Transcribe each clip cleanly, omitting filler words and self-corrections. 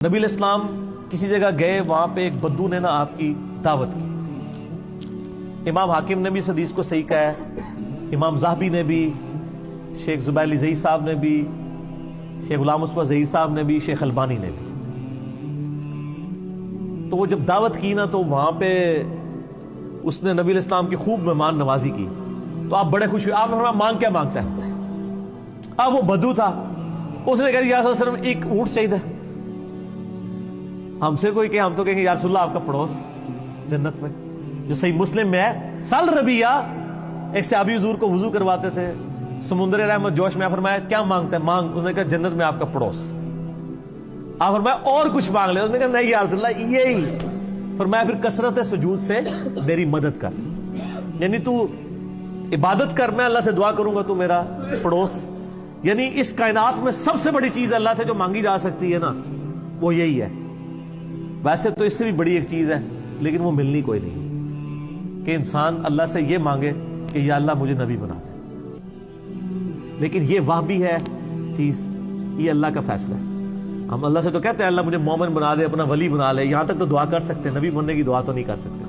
نبی علیہ السلام کسی جگہ گئے، وہاں پہ ایک بدو نے نا آپ کی دعوت کی۔ امام حاکم نے بھی اس حدیث کو صحیح کہا ہے، امام زاہبی نے بھی، شیخ زبیر زئی صاحب نے بھی، شیخ غلام مصطفیٰ زئی صاحب نے بھی، شیخ البانی نے بھی۔ تو وہ جب دعوت کی نا تو وہاں پہ اس نے نبی علیہ السلام کی خوب مہمان نوازی کی، تو آپ بڑے خوش ہوئے۔ آپ نے فرمایا مانگ کیا مانگتا ہے؟ اب وہ بدو تھا، اس نے کہا یا رسول اللہ صلی اللہ علیہ وسلم ایک اونٹ چاہیے۔ ہم سے کوئی کہ ہم تو کہیں گے یا رسول اللہ آپ کا پڑوس جنت میں، جو صحیح مسلم میں ہے، سل ربیہ ایک صحابی حضور کو وضو کرواتے تھے، سمندر رحمت جوش میں فرمایا کیا مانگتا ہے؟ مانگ۔ انہوں نے کہا جنت میں آپ کا پڑوس۔ آپ فرمایا اور کچھ مانگ لے؟ انہوں نے کہا نہیں یا رسول اللہ یہی۔ فرمایا پھر کثرت سجود سے میری مدد کر، یعنی تو عبادت کر، میں اللہ سے دعا کروں گا تو میرا پڑوس۔ یعنی اس کائنات میں سب سے بڑی چیز اللہ سے جو مانگی جا سکتی ہے نا وہ یہی ہے۔ ویسے تو اس سے بھی بڑی ایک چیز ہے لیکن وہ ملنی کوئی نہیں، کہ انسان اللہ سے یہ مانگے کہ یا اللہ مجھے نبی بنا دے۔ لیکن یہ وہ بھی ہے چیز، یہ اللہ کا فیصلہ ہے۔ ہم اللہ سے تو کہتے ہیں اللہ مجھے مومن بنا دے، اپنا ولی بنا لے، یہاں تک تو دعا کر سکتے ہیں، نبی بننے کی دعا تو نہیں کر سکتے۔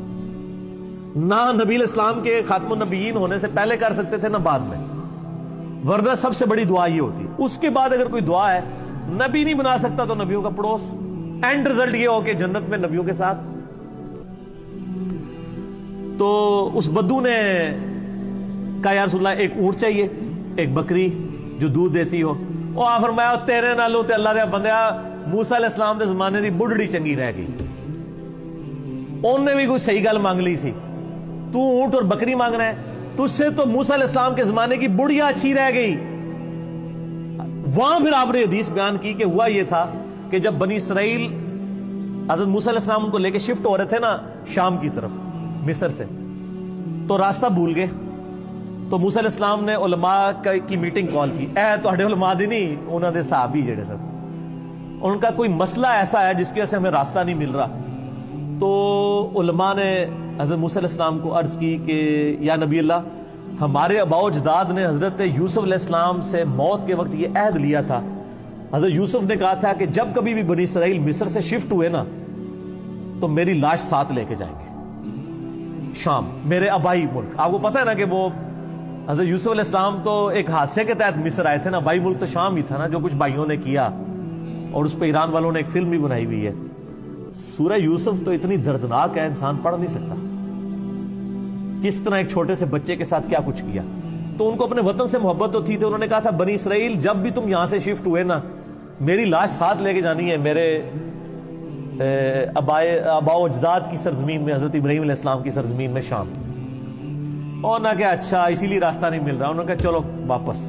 نہ نبی علیہ السلام کے خاتم النبیین ہونے سے پہلے کر سکتے تھے نہ بعد میں، ورنہ سب سے بڑی دعا یہ ہوتی۔ اس کے بعد اگر کوئی دعا ہے نبی نہیں بنا سکتا تو نبیوں کا پڑوس، اینڈ رزلٹ یہ ہو کہ جنت میں نبیوں کے ساتھ۔ تو اس بدو نے کہا یا رسول اللہ ایک اونٹ چاہیے، ایک بکری جو دودھ دیتی ہو۔ اور آپ فرمایا تیرے نالوں تے اللہ دے بندیا موسیٰ علیہ السلام دے زمانے دی بڑھڑی چنگی رہ گئی، انہوں نے بھی کوئی صحیح گل مانگ لی سی، تو اونٹ اور بکری مانگ رہا ہے؟ تجھ سے تو موسیٰ علیہ السلام کے زمانے کی بڑھیا اچھی رہ گئی۔ وہاں پھر آپ نے حدیث بیان کی کہ ہوا یہ تھا کہ جب بنی اسرائیل حضرت موسیٰ علیہ السلام کو لے کے شفٹ ہو رہے تھے نا شام کی طرف مصر سے، تو راستہ بھول گئے، تو موسیٰ علیہ السلام نے علماء کی میٹنگ کال کی۔ اے تہاڈے علماء دی نہیں، انہاں دے صحابی جڑے سن، ان کا کوئی مسئلہ ایسا ہے جس کی وجہ سے ہمیں راستہ نہیں مل رہا۔ تو علماء نے حضرت موسیٰ علیہ السلام کو عرض کی کہ یا نبی اللہ، ہمارے آباء و اجداد نے حضرت یوسف علیہ السلام سے موت کے وقت یہ عہد لیا تھا۔ حضرت یوسف نے کہا تھا کہ جب کبھی بھی بنی اسرائیل مصر سے شفٹ ہوئے نا تو میری لاش ساتھ لے کے جائیں گے شام، میرے آبائی ملک۔ آپ کو پتہ ہے نا کہ وہ حضرت یوسف علیہ السلام تو ایک حادثے کے تحت مصر آئے تھے نا، آبائی ملک تو شام ہی تھا نا، جو کچھ بھائیوں نے کیا، اور اس پہ ایران والوں نے ایک فلم بھی بنائی ہوئی ہے۔ سورہ یوسف تو اتنی دردناک ہے انسان پڑھ نہیں سکتا، کس طرح ایک چھوٹے سے بچے کے ساتھ کیا کچھ کیا۔ تو ان کو اپنے وطن سے محبت تو تھی، تو انہوں نے کہا تھا بنی اسرائیل جب بھی تم یہاں سے شفٹ ہوئے نا میری لاش ساتھ لے کے جانی ہے میرے آباء و اجداد کی سرزمین میں، حضرت ابراہیم علیہ السلام کی سرزمین میں شام۔ اور نہ کہ اچھا اسی لیے راستہ نہیں مل رہا، انہوں نے کہا چلو واپس۔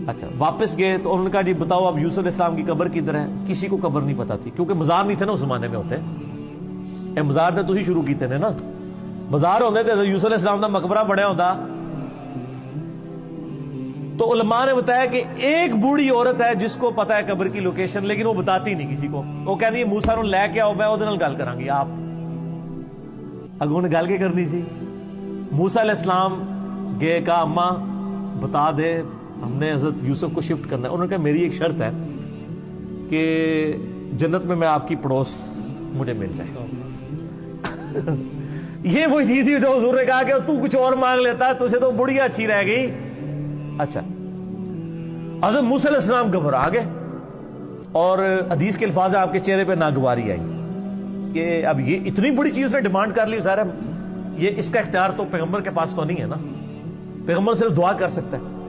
اچھا واپس گئے تو انہوں نے کہا جی بتاؤ اب یوسف علیہ السلام کی قبر کدھر ہے؟ کسی کو قبر نہیں پتا تھی، کیونکہ مزار نہیں تھے نا اس زمانے میں ہوتے، اے مزار تے تسی شروع کیتے نے نا، مزار ہوندے تے یوسف علیہ السلام دا مقبرہ بڑھیا ہوندا۔ تو علماء نے بتایا کہ ایک بوڑھی عورت ہے جس کو پتا ہے قبر کی لوکیشن، لیکن وہ بتاتی نہیں کسی کو، وہ کہتی ہے موسیٰ نوں لے کے آؤ میں اودے نال گل کراں گی۔ آپ اگوں نے گل کے کرنی سی؟ موسیٰ علیہ السلام گئے، کہا اماں بتا دے ہم نے حضرت یوسف کو شفٹ کرنا ہے۔ انہوں نے کہا میری ایک شرط ہے کہ جنت میں آپ کی پڑوس مجھے مل جائے۔ یہ وہ چیز ہی جو حضور نے کہا کہ تو کچھ اور مانگ لیتا ہے، تجھے تو بڑھیا اچھی رہ گئی۔ اچھا حضرت موسیٰ علیہ السلام گھبرا گئے، اور حدیث کے الفاظ آپ کے چہرے پہ ناگواری آئی کہ اب یہ اتنی بڑی چیز نے ڈیمانڈ کر لی، ظاہر ہے یہ اس کا اختیار تو پیغمبر کے پاس تو نہیں ہے نا، پیغمبر صرف دعا کر سکتا ہے۔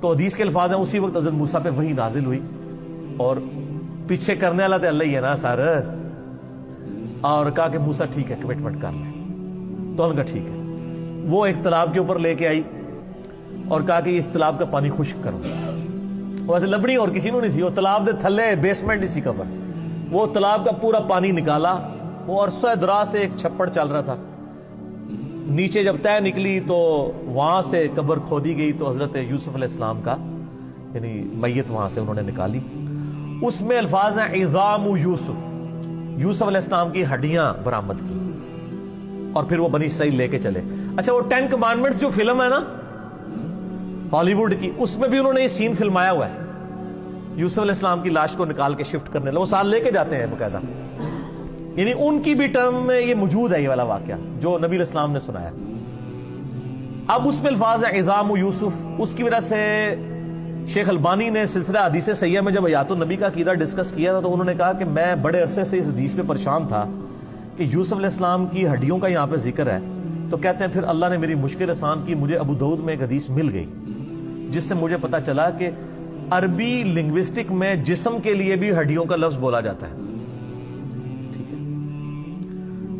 تو حدیث کے الفاظ ہیں اسی وقت حضرت موسیٰ پہ وحی نازل ہوئی، اور پیچھے کرنے والا تو اللہ ہی ہے نا سر، اور کہا کہ موسیٰ ٹھیک ہے کمٹمنٹ کر لیں۔ تو انہوں نے کہا ٹھیک ہے۔ وہ ایک تالاب کے اوپر لے کے آئی اور کہا کہ اس تالاب کا پانی خشک کرو۔ ویسے لبنی اور کسی نے نہیں سی، وہ تالاب دے تھلے بیسمنٹ ہی سی قبر، وہ تالاب کا پورا پانی نکالا، وہ عرصہ دراز سے ایک چھپڑ چل رہا تھا، نیچے جب تہ نکلی تو وہاں سے قبر کھودی گئی، تو حضرت یوسف علیہ السلام کا یعنی میت وہاں سے انہوں نے نکالی۔ اس میں الفاظ ہیں عظام یوسف، یوسف علیہ السلام کی ہڈیاں برآمد کی، اور پھر وہ بنی اسرائیل لے کے چلے۔ اچھا وہ 10 کمانڈمنٹس جو فلم ہے نا ہالی ووڈ کی، اس میں بھی انہوں نے یہ سین فلمایا ہوا ہے یوسف علیہ السلام کی لاش کو نکال کے شفٹ کرنے لگے، وہ ساتھ لے کے جاتے ہیں باقاعدہ، یعنی ان کی بھی ٹرم میں یہ موجود ہے، یہ والا واقعہ جو نبی علیہ السلام نے سنایا۔ اب اس میں الفاظ ہے عظام یوسف، اس کی وجہ سے شیخ البانی نے سلسلہ حدیث صحیحہ میں جب حیات النبی کا عقیدہ ڈسکس کیا تھا تو انہوں نے کہا کہ میں بڑے عرصے سے اس حدیث پہ پریشان تھا کہ یوسف علیہ السلام کی ہڈیوں کا یہاں پہ ذکر ہے، تو کہتے ہیں پھر اللہ نے میری مشکل آسان کی، مجھے ابو داؤد میں ایک حدیث مل گئی جس سے مجھے پتا چلا کہ عربی لنگوسٹک میں جسم کے لیے بھی ہڈیوں کا لفظ بولا جاتا ہے، ٹھیک ہے،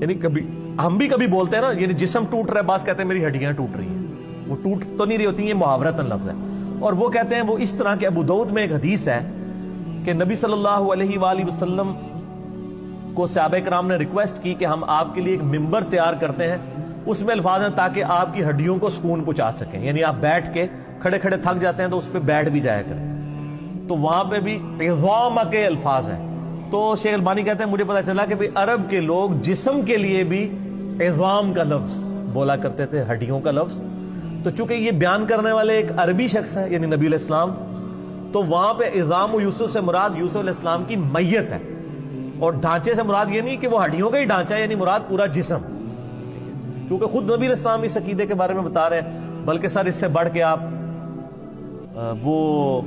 یعنی کبھی ہم بھی کبھی بولتے ہیں نا، یعنی جسم ٹوٹ رہا ہے، بعض کہتے ہیں میری ہڈیاں ٹوٹ رہی ہیں، وہ ٹوٹ تو نہیں رہی ہوتی، یہ محاورتاً لفظ ہے، اور وہ کہتے ہیں وہ اس طرح کے ابو داؤد میں ایک حدیث ہے کہ نبی صلی اللہ علیہ وآلہ وسلم کو صحابہ کرام نے ریکویسٹ کی کہ ہم آپ کے لیے ایک ممبر تیار کرتے ہیں، اس میں الفاظ ہیں تاکہ آپ کی ہڈیوں کو سکون پہنچا سکیں، یعنی آپ بیٹھ کے کھڑے کھڑے تھک جاتے ہیں تو اس پہ بیٹھ بھی جایا کریں، تو وہاں پہ بھی عظام کے الفاظ ہیں۔ تو شیخ البانی کہتے ہیں مجھے پتا چلا کہ عرب کے لوگ جسم کے لیے بھی عظام کا لفظ بولا کرتے تھے، ہڈیوں کا لفظ، تو چونکہ یہ بیان کرنے والے ایک عربی شخص ہے یعنی نبی علیہ السلام، تو وہاں پہ عظام و یوسف سے مراد یوسف علیہ السلام کی میت ہے، اور ڈھانچے سے مراد یہ نہیں کہ وہ ہڈیوں کا ہی ڈھانچہ ہے، یعنی مراد پورا جسم، کیونکہ خود نبی علیہ السلام اس عقیدے کے بارے میں بتا رہے ہیں۔ بلکہ سر اس سے بڑھ کے آپ وہ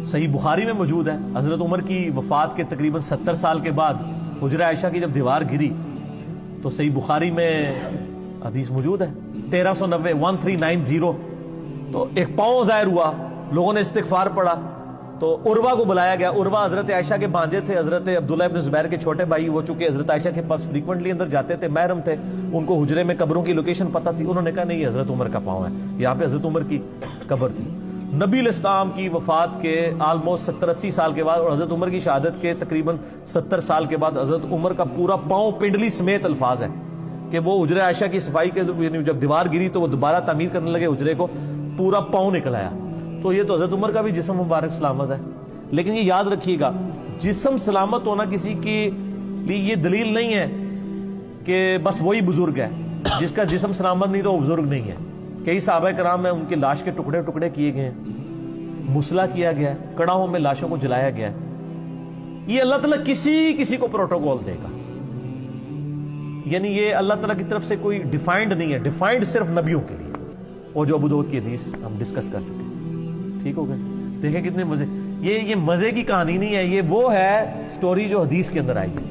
صحیح بخاری میں موجود ہے، حضرت عمر کی وفات کے تقریباً 70 سال کے بعد حجرہ عائشہ کی جب دیوار گری تو صحیح بخاری میں حدیث موجود ہے 1390 تو ایک پاؤں ظاہر ہوا، لوگوں نے استغفار پڑھا تو عروہ کو بلایا گیا۔ عروہ حضرت عائشہ کے بھانجے تھے، حضرت عبداللہ ابن زبیر کے چھوٹے بھائی، وہ چونکہ حضرت عائشہ کے پاس فریکوینٹلی اندر جاتے تھے، محرم تھے، ان کو حجرے میں قبروں کی لوکیشن پتہ تھی، انہوں نے کہا نہیں یہ حضرت عمر کا پاؤں ہے، یہاں پہ حضرت عمر کی قبر تھی۔ نبی علیہ السلام کی وفات کے آلموسٹ 70-80 سال کے بعد اور حضرت عمر کی شہادت کے تقریباً 70 سال کے بعد حضرت عمر کا پورا پاؤں پنڈلی سمیت الفاظ ہے کہ وہ حجرہ عائشہ کی صفائی کے جب دیوار گری تو وہ دوبارہ تعمیر کرنے لگے حجرے کو، پورا پاؤں نکل آیا، تو یہ تو حضرت عمر کا بھی جسم مبارک سلامت ہے۔ لیکن یہ یاد رکھیے گا جسم سلامت ہونا کسی کے لیے یہ دلیل نہیں ہے کہ بس وہی بزرگ ہے، جس کا جسم سلامت نہیں تو وہ بزرگ نہیں ہے۔ کئی صحابہ کرام میں ان کی لاش کے ٹکڑے ٹکڑے کیے گئے ہیں، مسلح کیا گیا ہے، کڑاہوں میں لاشوں کو جلایا گیا ہے۔ یہ اللہ تعالیٰ کسی کو پروٹوکول دے گا، یعنی یہ اللہ تعالیٰ کی طرف سے کوئی ڈیفائنڈ نہیں ہے، ڈیفائنڈ صرف نبیوں کے لیے، اور جو ابو داؤد کی حدیث ہم ڈسکس کر چکے ہیں۔ ٹھیک ہو گئے؟ دیکھیں کتنے مزے، یہ مزے کی کہانی نہیں ہے، یہ وہ ہے سٹوری جو حدیث کے اندر آئی ہے۔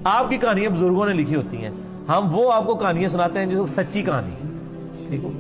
آپ کی کہانیاں بزرگوں نے لکھی ہوتی ہیں، ہم وہ آپ کو کہانیاں سناتے ہیں جو سچی کہانی ہے۔ ٹھیک ہو؟